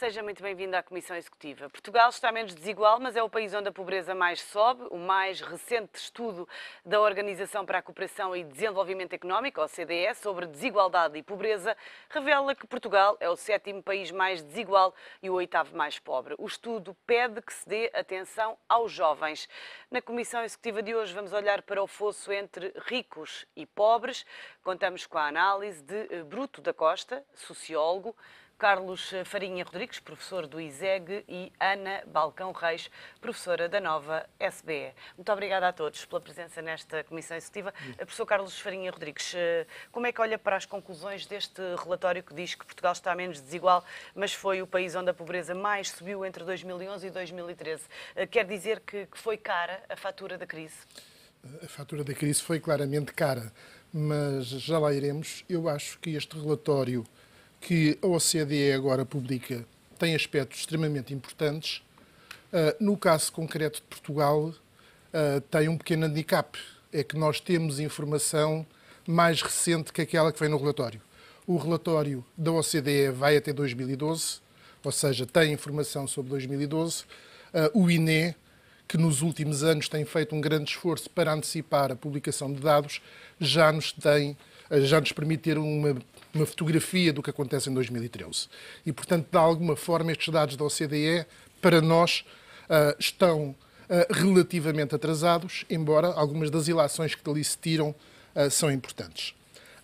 seja muito bem-vindo à Comissão Executiva. Portugal está menos desigual, mas é o país onde a pobreza mais sobe. O mais recente estudo da Organização para a Cooperação e Desenvolvimento Económico, OCDE, sobre desigualdade e pobreza, revela que Portugal é o 7º país mais desigual e o 8º mais pobre. O estudo pede que se dê atenção aos jovens. Na Comissão Executiva de hoje vamos olhar para o fosso entre ricos e pobres. Contamos com a análise de Bruto da Costa, sociólogo, Carlos Farinha Rodrigues, professor do ISEG, e Ana Balcão Reis, professora da Nova SBE. Muito obrigada a todos pela presença nesta Comissão Executiva. Professor Carlos Farinha Rodrigues, como é que olha para as conclusões deste relatório que diz que Portugal está menos desigual, mas foi o país onde a pobreza mais subiu entre 2011 e 2013? Quer dizer que foi cara a fatura da crise? A fatura da crise foi claramente cara, mas já lá iremos. Eu acho que este relatório que a OCDE agora publica tem aspectos extremamente importantes. No caso concreto de Portugal, tem um pequeno handicap. É que nós temos informação mais recente que aquela que vem no relatório. O relatório da OCDE vai até 2012, ou seja, tem informação sobre 2012. O INE, que nos últimos anos tem feito um grande esforço para antecipar a publicação de dados, já nos permite ter uma fotografia do que acontece em 2013. E, portanto, de alguma forma, estes dados da OCDE, para nós, estão relativamente atrasados, embora algumas das ilações que dali se tiram são importantes.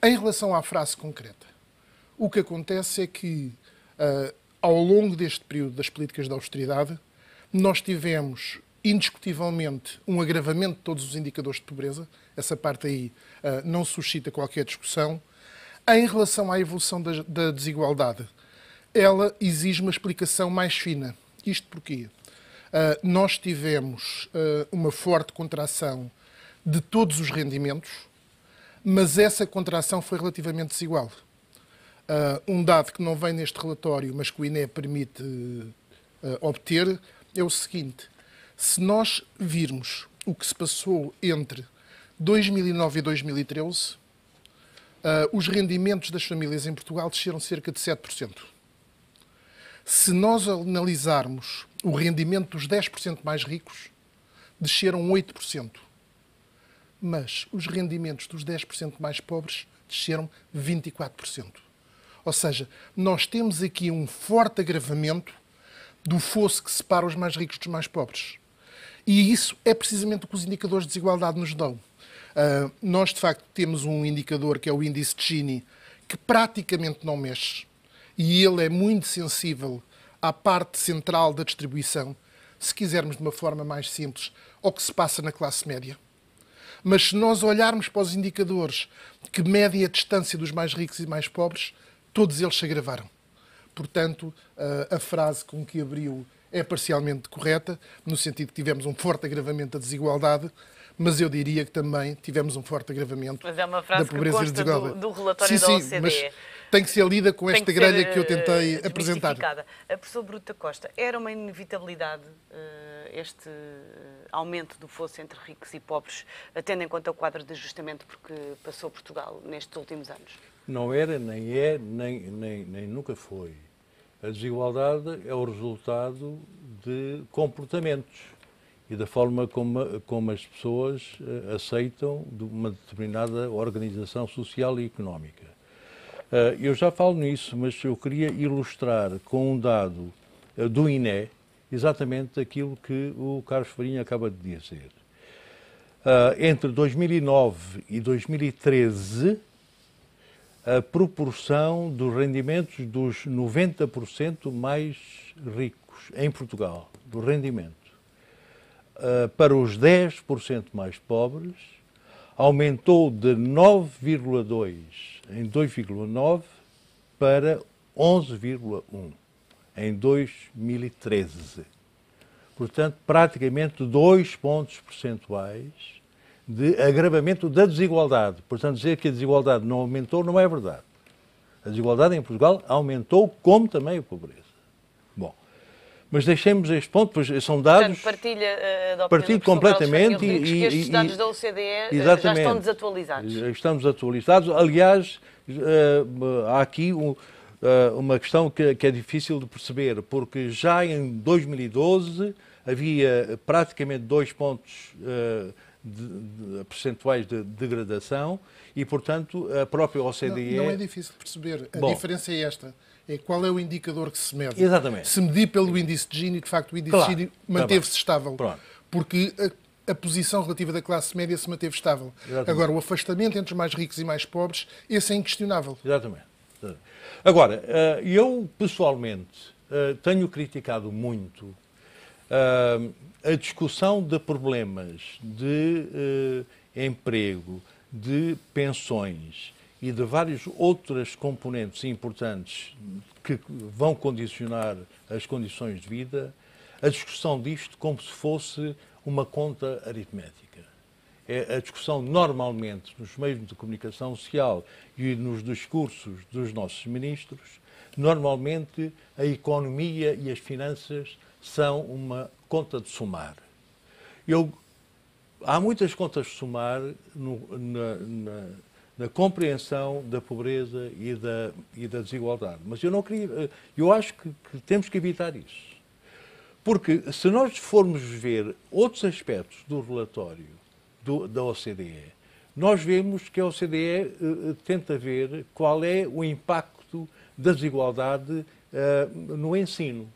Em relação à frase concreta, o que acontece é que, ao longo deste período das políticas de austeridade, nós tivemos indiscutivelmente um agravamento de todos os indicadores de pobreza. Essa parte aí não suscita qualquer discussão. Em relação à evolução da desigualdade, ela exige uma explicação mais fina. Isto porquê? Nós tivemos uma forte contração de todos os rendimentos, mas essa contração foi relativamente desigual. Um dado que não vem neste relatório, mas que o INE permite obter, é o seguinte: se nós virmos o que se passou entre 2009 e 2013, os rendimentos das famílias em Portugal desceram cerca de 7%. Se nós analisarmos o rendimento dos 10% mais ricos, desceram 8%. Mas os rendimentos dos 10% mais pobres desceram 24%. Ou seja, nós temos aqui um forte agravamento do fosso que separa os mais ricos dos mais pobres. E isso é precisamente o que os indicadores de desigualdade nos dão. Nós, de facto, temos um indicador que é o índice de Gini, que praticamente não mexe, e ele é muito sensível à parte central da distribuição, se quisermos de uma forma mais simples, ao que se passa na classe média. Mas se nós olharmos para os indicadores que medem a distância dos mais ricos e mais pobres, todos eles se agravaram. Portanto, a frase com que abriu é parcialmente correta, no sentido que tivemos um forte agravamento da desigualdade, mas eu diria que também tivemos um forte agravamento da pobreza e da desigualdade. Mas é uma frase que consta do relatório da OCDE. Mas tem que ser lida com esta grelha que eu tentei apresentar. Professor Bruto da Costa, era uma inevitabilidade este aumento do fosso entre ricos e pobres, tendo em conta o quadro de ajustamento porque passou Portugal nestes últimos anos? Não era, nem é, nem nunca foi. A desigualdade é o resultado de comportamentos e da forma como as pessoas aceitam de uma determinada organização social e económica. Eu já falo nisso, mas eu queria ilustrar com um dado do INE exatamente aquilo que o Carlos Farinha acaba de dizer. Entre 2009 e 2013, a proporção dos rendimentos dos 90% mais ricos em Portugal, do rendimento, para os 10% mais pobres, aumentou de 9,2 em 2,9 para 11,1 em 2013. Portanto, praticamente 2 pontos percentuais de agravamento da desigualdade. Portanto, dizer que a desigualdade não aumentou não é verdade. A desigualdade em Portugal aumentou, como também a pobreza. Bom, mas deixemos este ponto, pois são dados... Portanto, partilho completamente e estes dados da OCDE já estão desatualizados. Estamos atualizados. Aliás, há aqui uma questão que é difícil de perceber, porque já em 2012 havia praticamente 2 pontos percentuais de degradação e, portanto, a própria OCDE... Não é difícil de perceber. A diferença é esta. É qual é o indicador que se mede. Exatamente. Se medir pelo índice de Gini, de facto, o índice de Gini manteve-se estável. Pronto. Porque a posição relativa da classe média se manteve estável. Exatamente. Agora, o afastamento entre os mais ricos e mais pobres, esse é inquestionável. Exatamente. Agora, eu, pessoalmente, tenho criticado muito a discussão de problemas de emprego, de pensões e de várias outras componentes importantes que vão condicionar as condições de vida, a discussão disto como se fosse uma conta aritmética. É a discussão normalmente nos meios de comunicação social e nos discursos dos nossos ministros, normalmente a economia e as finanças são uma conta de somar. Há muitas contas de somar na compreensão da pobreza e da desigualdade. Mas eu acho que temos que evitar isso. Porque se nós formos ver outros aspectos do relatório da OCDE, nós vemos que a OCDE tenta ver qual é o impacto da desigualdade no ensino.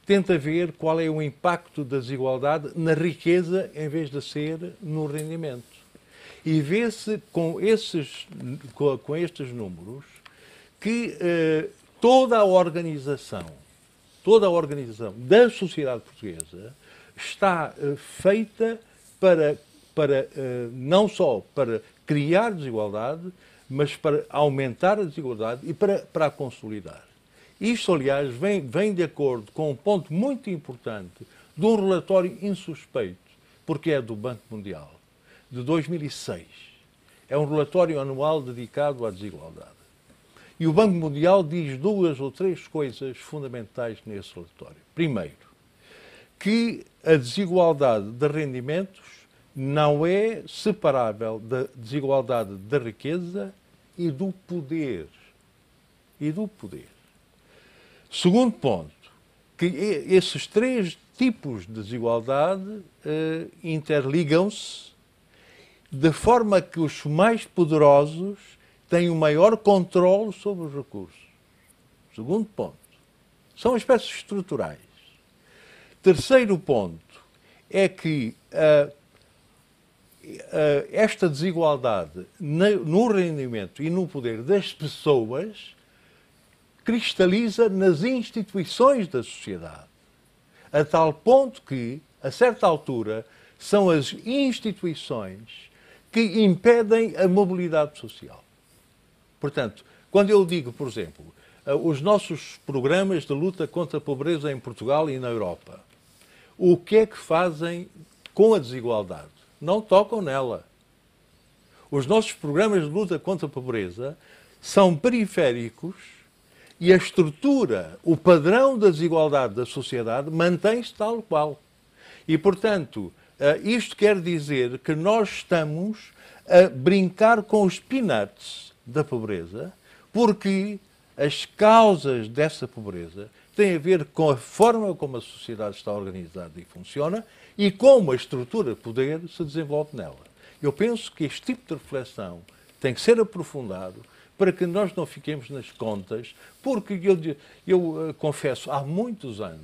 Tenta ver qual é o impacto da desigualdade na riqueza em vez de ser no rendimento. E vê-se com estes números que toda a organização da sociedade portuguesa está feita para não só para criar desigualdade, mas para aumentar a desigualdade e para a consolidar. Isto, aliás, vem de acordo com um ponto muito importante de um relatório insuspeito, porque é do Banco Mundial, de 2006. É um relatório anual dedicado à desigualdade. E o Banco Mundial diz 2 ou 3 coisas fundamentais nesse relatório. Primeiro, que a desigualdade de rendimentos não é separável da desigualdade da riqueza e do poder. Segundo ponto, que esses 3 tipos de desigualdade interligam-se de forma que os mais poderosos têm o maior controle sobre os recursos. Segundo ponto, são aspectos estruturais. Terceiro ponto é que esta desigualdade no rendimento e no poder das pessoas cristaliza nas instituições da sociedade, a tal ponto que, a certa altura, são as instituições que impedem a mobilidade social. Portanto, quando eu digo, por exemplo, os nossos programas de luta contra a pobreza em Portugal e na Europa, o que é que fazem com a desigualdade? Não tocam nela. Os nossos programas de luta contra a pobreza são periféricos e a estrutura, o padrão da desigualdade da sociedade mantém-se tal qual. E, portanto, isto quer dizer que nós estamos a brincar com os peanuts da pobreza, porque as causas dessa pobreza têm a ver com a forma como a sociedade está organizada e funciona e como a estrutura de poder se desenvolve nela. Eu penso que este tipo de reflexão tem que ser aprofundado para que nós não fiquemos nas contas, porque eu confesso, há muitos anos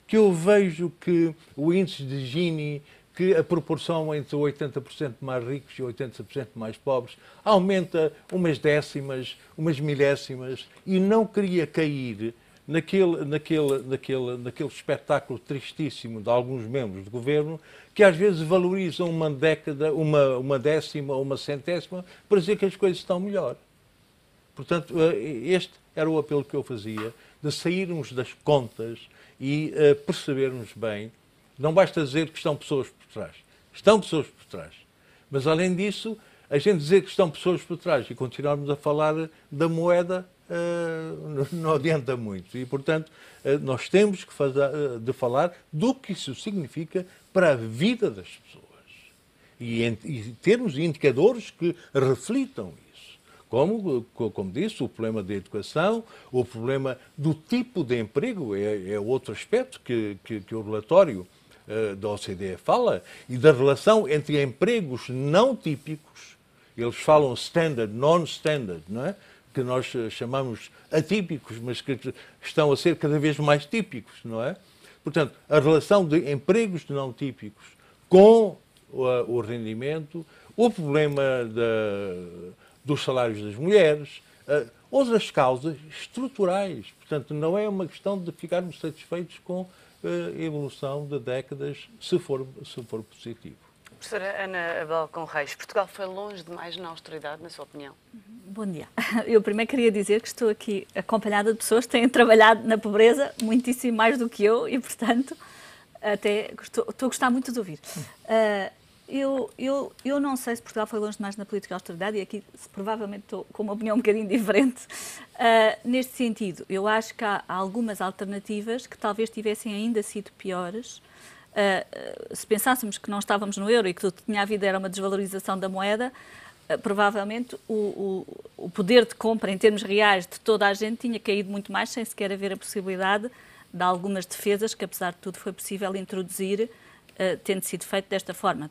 que eu vejo que o índice de Gini, que a proporção entre 80% mais ricos e 80% mais pobres aumenta umas décimas, umas milésimas, e não queria cair naquele espetáculo tristíssimo de alguns membros do governo que às vezes valorizam uma década, uma décima ou uma centésima para dizer que as coisas estão melhor. Portanto, este era o apelo que eu fazia, de sairmos das contas e percebermos bem. Não basta dizer que estão pessoas por trás. Estão pessoas por trás. Mas, além disso, a gente dizer que estão pessoas por trás e continuarmos a falar da moeda não adianta muito. E, portanto, nós temos que de falar do que isso significa para a vida das pessoas. E termos indicadores que reflitam isso. Como disse, o problema da educação, o problema do tipo de emprego é outro aspecto que o relatório da OCDE fala, e da relação entre empregos não típicos. Eles falam standard, non-standard, não é? Que nós chamamos atípicos, mas que estão a ser cada vez mais típicos, não é? Portanto, a relação de empregos não típicos com o rendimento, o problema dos salários das mulheres, outras causas estruturais. Portanto, não é uma questão de ficarmos satisfeitos com a evolução de décadas, se for positivo. Professora Ana Balcão Reis, Portugal foi longe demais na austeridade, na sua opinião? Bom dia. Eu primeiro queria dizer que estou aqui acompanhada de pessoas que têm trabalhado na pobreza muitíssimo mais do que eu e, portanto, até estou a gostar muito de ouvir. Eu não sei se Portugal foi longe demais na política de austeridade e aqui provavelmente estou com uma opinião um bocadinho diferente. Neste sentido, eu acho que há algumas alternativas que talvez tivessem ainda sido piores. Se pensássemos que não estávamos no euro e que tudo que tinha havido era uma desvalorização da moeda, provavelmente o poder de compra em termos reais de toda a gente tinha caído muito mais, sem sequer haver a possibilidade de algumas defesas que, apesar de tudo, foi possível introduzir, tendo sido feito desta forma,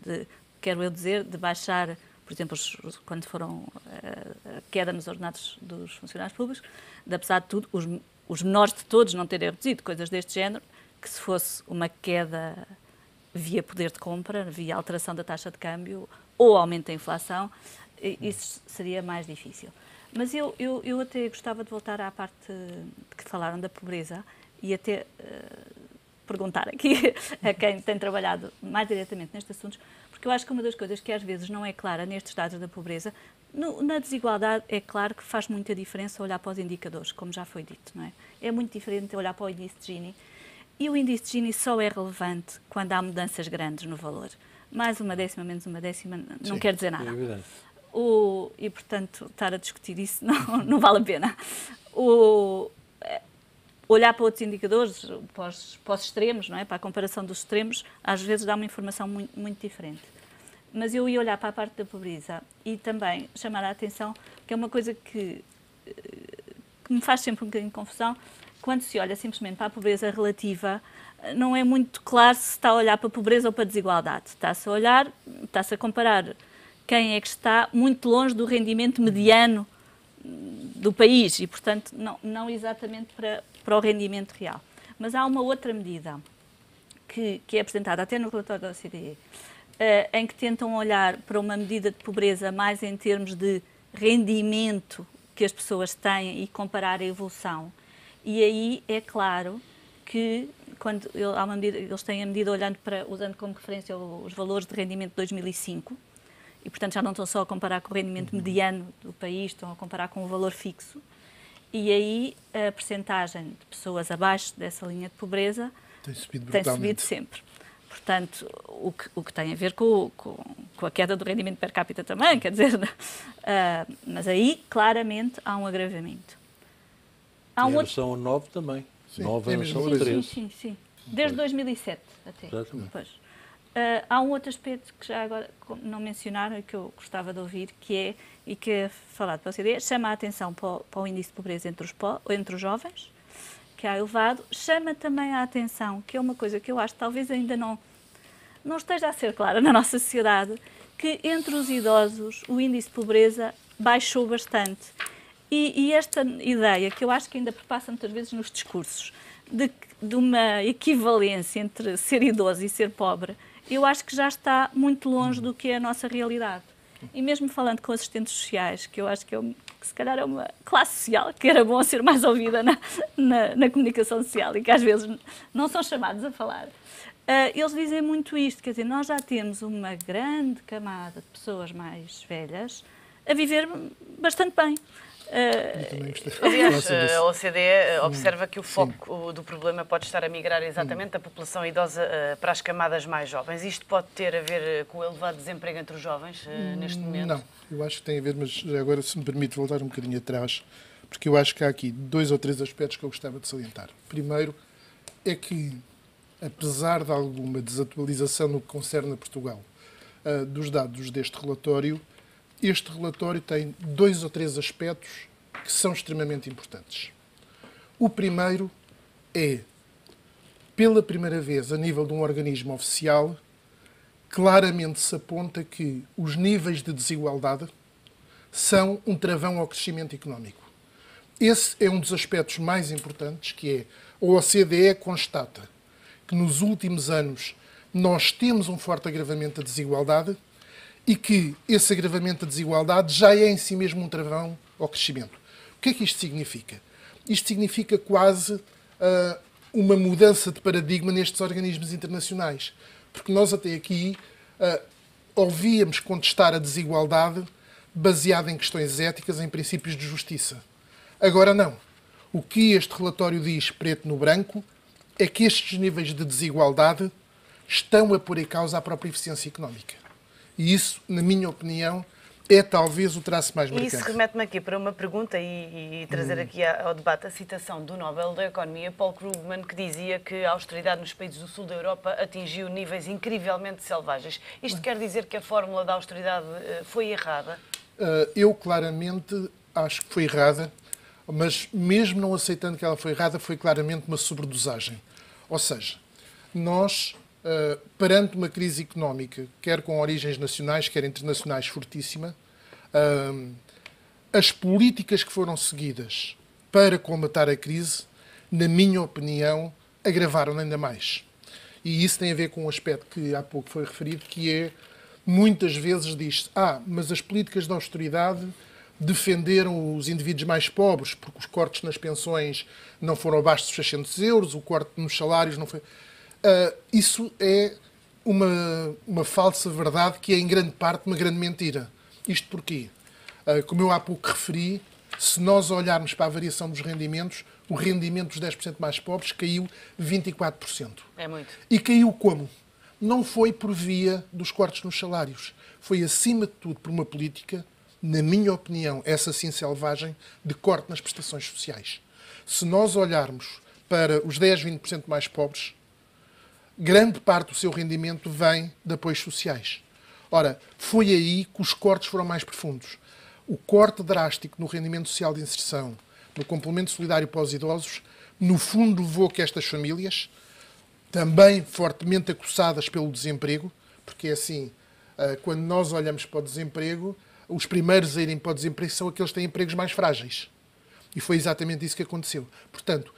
quero eu dizer, de baixar, por exemplo, quando foram a queda nos ordenados dos funcionários públicos, de, apesar de tudo, os menores de todos não terem reduzido, coisas deste género, que se fosse uma queda via poder de compra, via alteração da taxa de câmbio ou aumento da inflação, isso seria mais difícil. Mas eu até gostava de voltar à parte que falaram da pobreza e até perguntar aqui a quem tem trabalhado mais diretamente nestes assuntos, porque eu acho que uma das coisas que às vezes não é clara nestes dados da pobreza, na desigualdade é claro que faz muita diferença olhar para os indicadores, como já foi dito, não é? É muito diferente olhar para o índice de Gini, e o índice de Gini só é relevante quando há mudanças grandes no valor. Mais uma décima, menos uma décima, não quer dizer nada. É evidente. E, portanto, estar a discutir isso não vale a pena. Olhar para outros indicadores, para os extremos, não é? Para a comparação dos extremos, às vezes dá uma informação muito, muito diferente. Mas eu ia olhar para a parte da pobreza e também chamar a atenção que é uma coisa que me faz sempre um bocadinho de confusão. Quando se olha simplesmente para a pobreza relativa, não é muito claro se está a olhar para a pobreza ou para a desigualdade. Está-se a comparar quem é que está muito longe do rendimento mediano do país e, portanto, não exatamente para o rendimento real. Mas há uma outra medida que é apresentada até no relatório da OCDE, em que tentam olhar para uma medida de pobreza mais em termos de rendimento que as pessoas têm e comparar a evolução. E aí é claro que quando há uma medida, eles têm a medida usando como referência os valores de rendimento de 2005, e portanto já não estão só a comparar com o rendimento mediano do país, estão a comparar com o valor fixo. E aí a percentagem de pessoas abaixo dessa linha de pobreza tem subido sempre. Portanto, o que tem a ver com a queda do rendimento per capita também, quer dizer, mas aí claramente há um agravamento. Em relação ao 9 também. Sim, 9 é em mesmo relação ao isso. 13. Sim. Desde 2007 até. Exatamente. Pois. Há um outro aspecto que já agora não mencionaram e que eu gostava de ouvir, que é falado pela OCDE, chama a atenção para o índice de pobreza entre os jovens, que há elevado, chama também a atenção, que é uma coisa que eu acho que talvez ainda não esteja a ser clara na nossa sociedade, que entre os idosos o índice de pobreza baixou bastante. E esta ideia, que eu acho que ainda perpassa muitas vezes nos discursos, de uma equivalência entre ser idoso e ser pobre, eu acho que já está muito longe do que é a nossa realidade. E mesmo falando com assistentes sociais, que eu acho que se calhar é uma classe social que era bom ser mais ouvida na comunicação social e que às vezes não são chamados a falar, eles dizem muito isto, quer dizer, nós já temos uma grande camada de pessoas mais velhas a viver bastante bem. Aliás, a OCDE observa que o foco do problema pode estar a migrar exatamente da população idosa para as camadas mais jovens. Isto pode ter a ver com o elevado desemprego entre os jovens neste momento? Não, eu acho que tem a ver, mas agora, se me permite voltar um bocadinho atrás, porque eu acho que há aqui 2 ou 3 aspectos que eu gostava de salientar. Primeiro é que, apesar de alguma desatualização no que concerne a Portugal dos dados deste relatório, este relatório tem 2 ou 3 aspectos que são extremamente importantes. O primeiro é, pela primeira vez, a nível de um organismo oficial, claramente se aponta que os níveis de desigualdade são um travão ao crescimento económico. Esse é um dos aspectos mais importantes, que é a OCDE constata que nos últimos anos nós temos um forte agravamento da desigualdade e que esse agravamento da desigualdade já é em si mesmo um travão ao crescimento. O que é que isto significa? Isto significa quase uma mudança de paradigma nestes organismos internacionais. Porque nós até aqui ouvíamos contestar a desigualdade baseada em questões éticas, em princípios de justiça. Agora não. O que este relatório diz, preto no branco, é que estes níveis de desigualdade estão a pôr em causa a própria eficiência económica. E isso, na minha opinião, é talvez o traço mais marcante. E isso remete-me aqui para uma pergunta e trazer aqui ao debate a citação do Nobel da Economia, Paul Krugman, que dizia que a austeridade nos países do sul da Europa atingiu níveis incrivelmente selvagens. Isto quer dizer que a fórmula da austeridade foi errada? Eu claramente acho que foi errada, mas mesmo não aceitando que ela foi errada, foi claramente uma sobredosagem. Ou seja, nós, perante uma crise económica, quer com origens nacionais, quer internacionais, fortíssima, as políticas que foram seguidas para combater a crise, na minha opinião, agravaram ainda mais. E isso tem a ver com um aspecto que há pouco foi referido, que é, muitas vezes diz-se, mas as políticas de austeridade defenderam os indivíduos mais pobres, porque os cortes nas pensões não foram abaixo dos 600 euros, o corte nos salários não foi... Isso é uma falsa verdade que é, em grande parte, uma grande mentira. Isto porquê? Como eu há pouco referi, se nós olharmos para a variação dos rendimentos, o rendimento dos 10% mais pobres caiu 24%. É muito. E caiu como? Não foi por via dos cortes nos salários. Foi, acima de tudo, por uma política, na minha opinião, essa sim selvagem, de corte nas prestações sociais. Se nós olharmos para os 10, 20% mais pobres, grande parte do seu rendimento vem de apoios sociais. Ora, foi aí que os cortes foram mais profundos. O corte drástico no rendimento social de inserção, no complemento solidário para os idosos, no fundo levou que estas famílias, também fortemente acossadas pelo desemprego, porque é assim, quando nós olhamos para o desemprego, os primeiros a irem para o desemprego são aqueles que têm empregos mais frágeis. E foi exatamente isso que aconteceu. Portanto,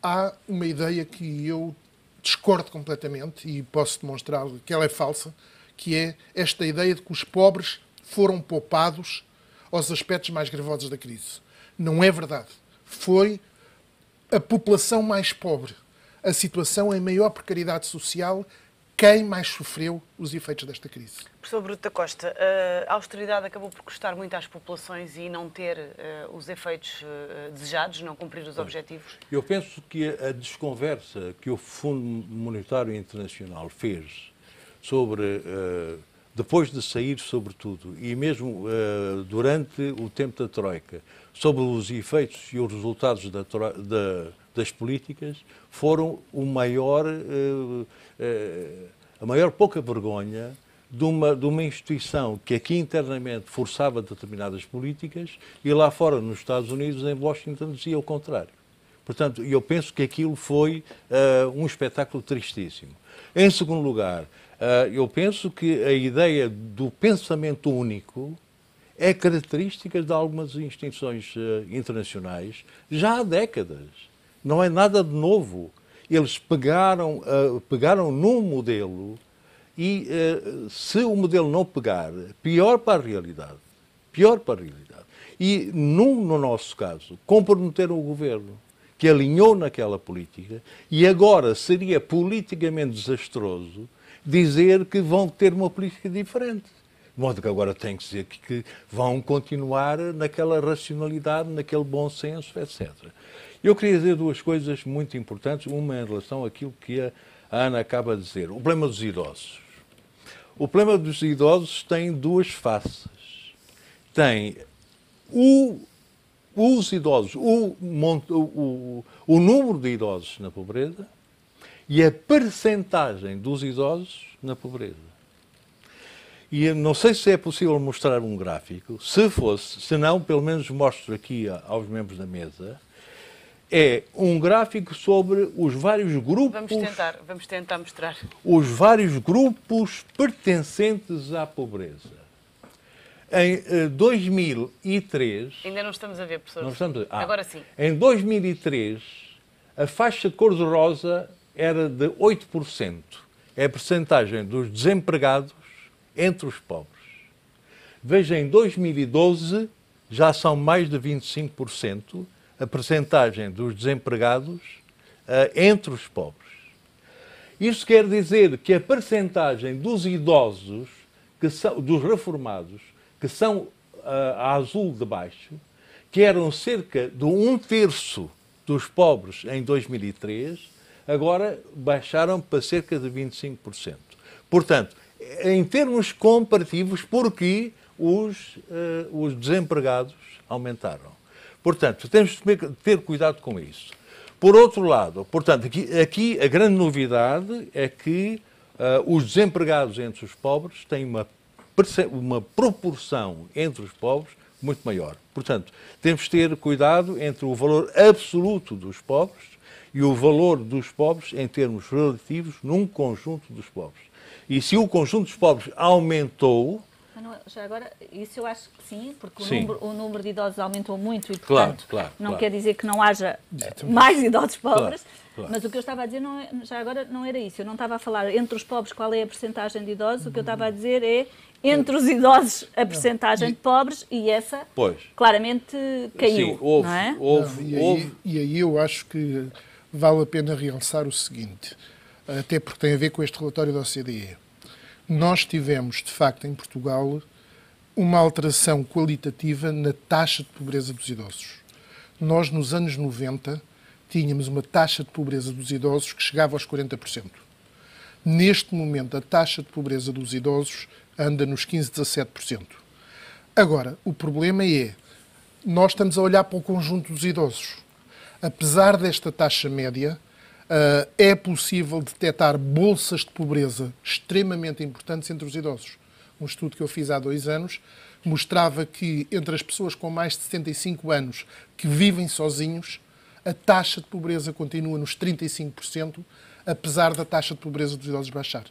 há uma ideia que eu discordo completamente, e posso demonstrar que ela é falsa, que é esta ideia de que os pobres foram poupados aos aspectos mais gravosos da crise. Não é verdade. Foi a população mais pobre, a situação em maior precariedade social, quem mais sofreu os efeitos desta crise. Professor Bruto da Costa, a austeridade acabou por custar muito às populações e não ter os efeitos desejados, não cumprir os objetivos? Eu penso que a desconversa que o Fundo Monetário Internacional fez sobre, depois de sair, sobretudo, e mesmo durante o tempo da Troika, sobre os efeitos e os resultados das políticas, foram a maior pouca vergonha de uma instituição que aqui internamente forçava determinadas políticas e lá fora, nos Estados Unidos, em Washington, dizia o contrário. Portanto, eu penso que aquilo foi um espetáculo tristíssimo. Em segundo lugar, eu penso que a ideia do pensamento único é característica de algumas instituições internacionais já há décadas. Não é nada de novo. Eles pegaram num modelo e, se o modelo não pegar, pior para a realidade. Pior para a realidade. E, no nosso caso, comprometeram o governo, que alinhou naquela política, e agora seria politicamente desastroso dizer que vão ter uma política diferente. De modo que agora tem que dizer que vão continuar naquela racionalidade, naquele bom senso, etc. Eu queria dizer duas coisas muito importantes, uma em relação àquilo que a Ana acaba de dizer. O problema dos idosos. O problema dos idosos tem duas faces. Tem os idosos, o número de idosos na pobreza e a percentagem dos idosos na pobreza. E eu não sei se é possível mostrar um gráfico. Se fosse, se não, pelo menos mostro aqui aos membros da mesa. É um gráfico sobre os vários grupos... Vamos tentar mostrar. Os vários grupos pertencentes à pobreza. Em 2003... Ainda não estamos a ver, professor. Não estamos a ver. Agora sim. Em 2003, a faixa cor-de-rosa era de 8%. É a percentagem dos desempregados entre os pobres. Veja, em 2012 já são mais de 25% a percentagem dos desempregados entre os pobres. Isso quer dizer que a percentagem dos idosos, dos reformados, que são a azul de baixo, que eram cerca de 1/3 dos pobres em 2003, agora baixaram para cerca de 25%. Portanto, em termos comparativos, porque os desempregados aumentaram. Portanto, temos de ter cuidado com isso. Por outro lado, portanto, aqui a grande novidade é que os desempregados entre os pobres têm uma proporção entre os pobres muito maior. Portanto, temos de ter cuidado entre o valor absoluto dos pobres e o valor dos pobres em termos relativos num conjunto dos pobres. E se o conjunto dos pobres aumentou... Já agora, isso eu acho que sim, porque Sim. o número de idosos aumentou muito e, portanto, Claro, não quer dizer que não haja Exatamente. mais idosos pobres, Claro. mas o que eu estava a dizer já agora não era isso. Eu não estava a falar entre os pobres qual é a percentagem de idosos, o que eu estava a dizer é entre os idosos a percentagem de pobres e essa claramente caiu. Sim, houve, não é? E aí eu acho que vale a pena realçar o seguinte, até porque tem a ver com este relatório da OCDE. Nós tivemos, de facto, em Portugal, uma alteração qualitativa na taxa de pobreza dos idosos. Nós, nos anos 90, tínhamos uma taxa de pobreza dos idosos que chegava aos 40%. Neste momento, a taxa de pobreza dos idosos anda nos 15%, 17%. Agora, o problema é, nós estamos a olhar para o conjunto dos idosos. Apesar desta taxa média, é possível detectar bolsas de pobreza extremamente importantes entre os idosos. Um estudo que eu fiz há 2 anos mostrava que entre as pessoas com mais de 75 anos que vivem sozinhos, a taxa de pobreza continua nos 35%, apesar da taxa de pobreza dos idosos baixar.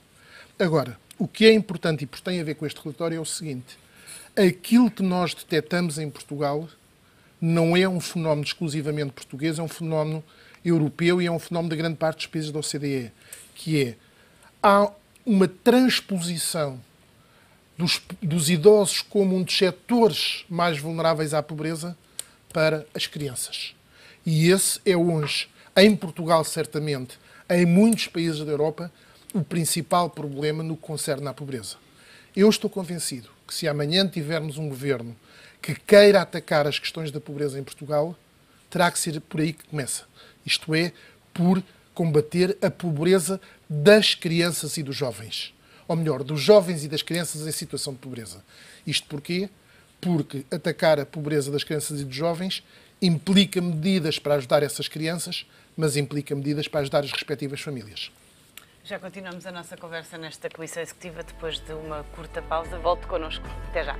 Agora, o que é importante e porque tem a ver com este relatório é o seguinte: aquilo que nós detectamos em Portugal não é um fenómeno exclusivamente português, é um fenómeno europeu e é um fenómeno da grande parte dos países da OCDE, que é, há uma transposição dos idosos como um dos setores mais vulneráveis à pobreza para as crianças. E esse é hoje, em Portugal certamente, em muitos países da Europa, o principal problema no que concerne à pobreza. Eu estou convencido que se amanhã tivermos um governo que queira atacar as questões da pobreza em Portugal, terá que ser por aí que começa. Isto é, por combater a pobreza das crianças e dos jovens. Ou melhor, dos jovens e das crianças em situação de pobreza. Isto porquê? Porque atacar a pobreza das crianças e dos jovens implica medidas para ajudar essas crianças, mas implica medidas para ajudar as respectivas famílias. Já continuamos a nossa conversa nesta Comissão Executiva depois de uma curta pausa. Volte connosco. Até já.